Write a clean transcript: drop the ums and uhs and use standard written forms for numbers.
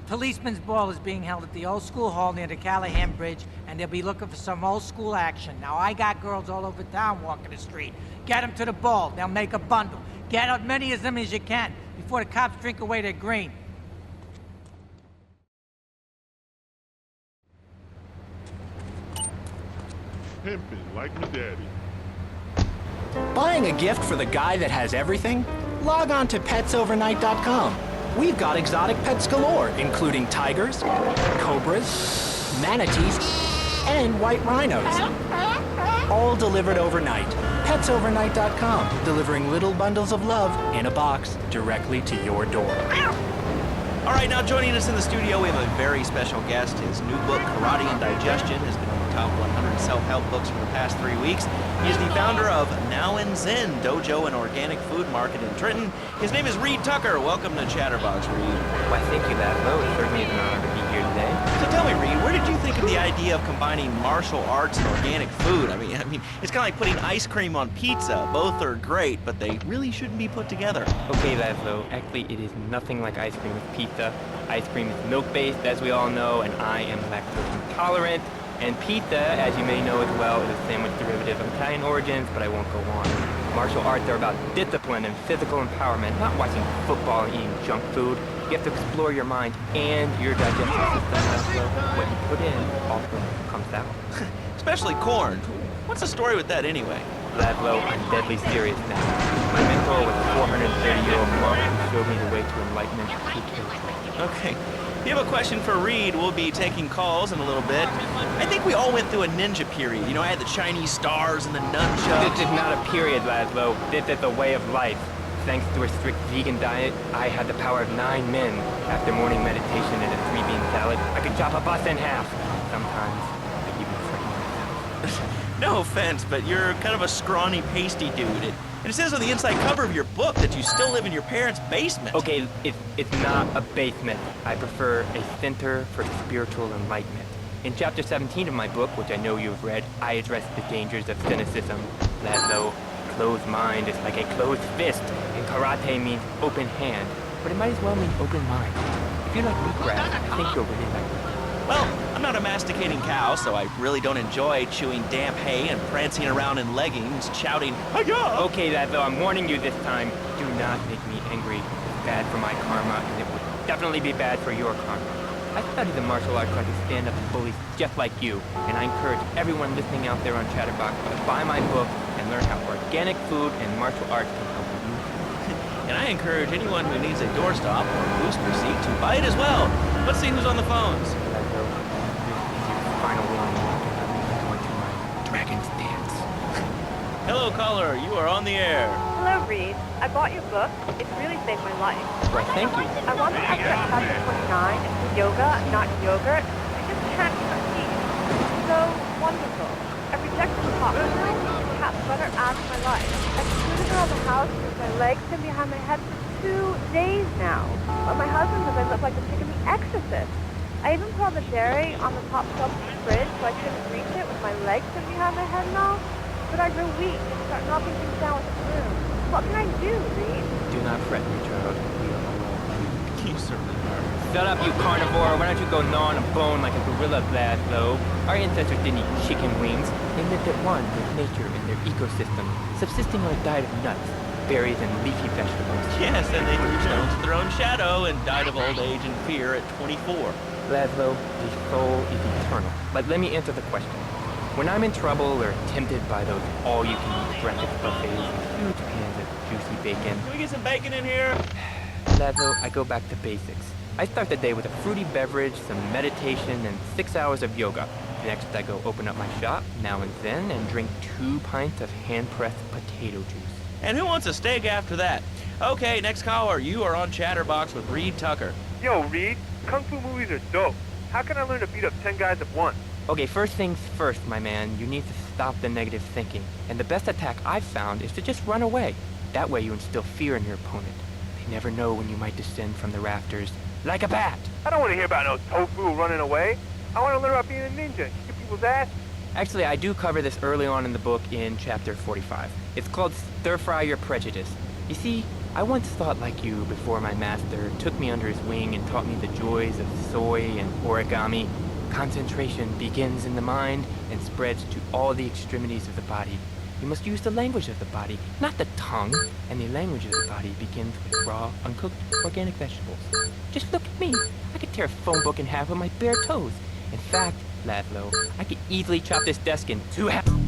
Policeman's Ball is being held at the old school hall near the Callahan Bridge, and they'll be looking for some old school action. Now, I got girls all over town walking the street. Get them to the ball. They'll make a bundle. Get as many of them as you can before the cops drink away their green. Pimpin' like my daddy. Buying a gift for the guy that has everything? Log on to petsovernight.com. We've got exotic pets galore, including tigers, cobras, manatees, and white rhinos. All delivered overnight. petsovernight.com, delivering little bundles of love in a box directly to your door. All right, now joining us in the studio, we have a very special guest. His new book, Karate and Digestion, has been on the top 100 self-help books for the past 3 weeks. He is the founder of Now and Zen Dojo and Organic Food Market in Trenton. His name is Reed Tucker. Welcome to Chatterbox, Reed. Why, thank you, Laszlo. It's certainly an honor to be here today. So tell me, Reed, where did you think of the idea of combining martial arts and organic food? I mean, it's kind of like putting ice cream on pizza. Both are great, but they really shouldn't be put together. Okay, Laszlo. Actually, it is nothing like ice cream with pizza. Ice cream is milk-based, as we all know, and I am lactose intolerant. And pizza, as you may know as well, is a sandwich derivative of Italian origins, but I won't go on. Martial arts are about discipline and physical empowerment, not watching football and eating junk food. You have to explore your mind and your digestive system, Laszlo. What you put in also comes out. Especially corn. What's the story with that anyway? Laszlo, I'm deadly serious now. My mentor was a 430-year-old monk who showed me the way to enlightenment through territory. Okay. If you have a question for Reed, we'll be taking calls in a little bit. I think we all went through a ninja period. You know, I had the Chinese stars and the nunchucks. This is not a period, Laszlo. This is a way of life. Thanks to a strict vegan diet, I had the power of 9 men. After morning meditation and a 3-bean salad, I could chop a bus in half. Sometimes, I even frighten myself. No offense, but you're kind of a scrawny, pasty dude. And it says on the inside cover of your book that you still live in your parents' basement. Okay, it's not a basement. I prefer a center for spiritual enlightenment. In chapter 17 of my book, which I know you've read, I address the dangers of cynicism. Laszlo, closed mind is like a closed fist, and karate means open hand, but it might as well mean open mind. If you like wheatgrass, I think you'll really like it. Well, I'm not a masticating cow, so I really don't enjoy chewing damp hay and prancing around in leggings, shouting, "Hi-ya!" Okay, Laszlo, I'm warning you this time. Do not make me angry. It's bad for my karma, and it would definitely be bad for your karma. I study the martial arts so I can stand up to bullies just like you, and I encourage everyone listening out there on Chatterbox to buy my book and learn how organic food and martial arts can help you. And I encourage anyone who needs a doorstop or a booster seat to buy it as well. Let's see who's on the phones. Laszlo, this is your final warning to have me go into my dragon's dance. Hello, caller. You are on the air. Hello, Reed. I bought your book. It's really saved my life. Well, thank you. I want to ask about chapter 29. It's for yoga, not yogurt. I just can't conceive. It's so wonderful. I rejected the pot. Cat butter out of my life. I've scooted around the house with my legs and behind my head for 2 days now. But my husband says I look like the chick in The Exorcist. I even put all the dairy on the top shelf of the fridge so I couldn't reach it with my legs pinned behind my head and all. But I grew weak and start knocking things down with a broom. What can I do, Reed? Do not fret, me, child. We are all You certainly are. Shut up, you carnivore. Why don't you go gnaw on a bone like a gorilla, Laszlo? Our ancestors didn't eat chicken wings. They lived at one with nature and their ecosystem, subsisting on a diet of nuts, berries, and leafy vegetables. Yes, and they threw stones at their own shadow and died of old age and fear at 24. Laszlo, the soul is eternal. But let me answer the question. When I'm in trouble or tempted by those all-you-can-eat breakfast buffets with huge pans of juicy bacon, Can we get some bacon in here? Laszlo, I go back to basics. I start the day with a fruity beverage, some meditation, and 6 hours of yoga. Next, I go open up my shop, Now and Zen, and drink 2 pints of hand-pressed potato juice. And who wants a steak after that? Okay, next caller. You are on Chatterbox with Reed Tucker. Yo, Reed, Kung Fu movies are dope. How can I learn to beat up 10 guys at once? Okay, first things first, my man. You need to stop the negative thinking. And the best attack I've found is to just run away. That way you instill fear in your opponent. They never know when you might descend from the rafters. Like a bat! I don't want to hear about no tofu running away. I want to learn about being a ninja and kick people's ass. Actually, I do cover this early on in the book in chapter 45. It's called Stir Fry Your Prejudice. You see, I once thought like you before my master took me under his wing and taught me the joys of soy and origami. Concentration begins in the mind and spreads to all the extremities of the body. You must use the language of the body, not the tongue. And the language of the body begins with raw, uncooked, organic vegetables. Just look at me. I could tear a phone book in half with my bare toes. In fact, Laszlo, I could easily chop this desk in 2 halves.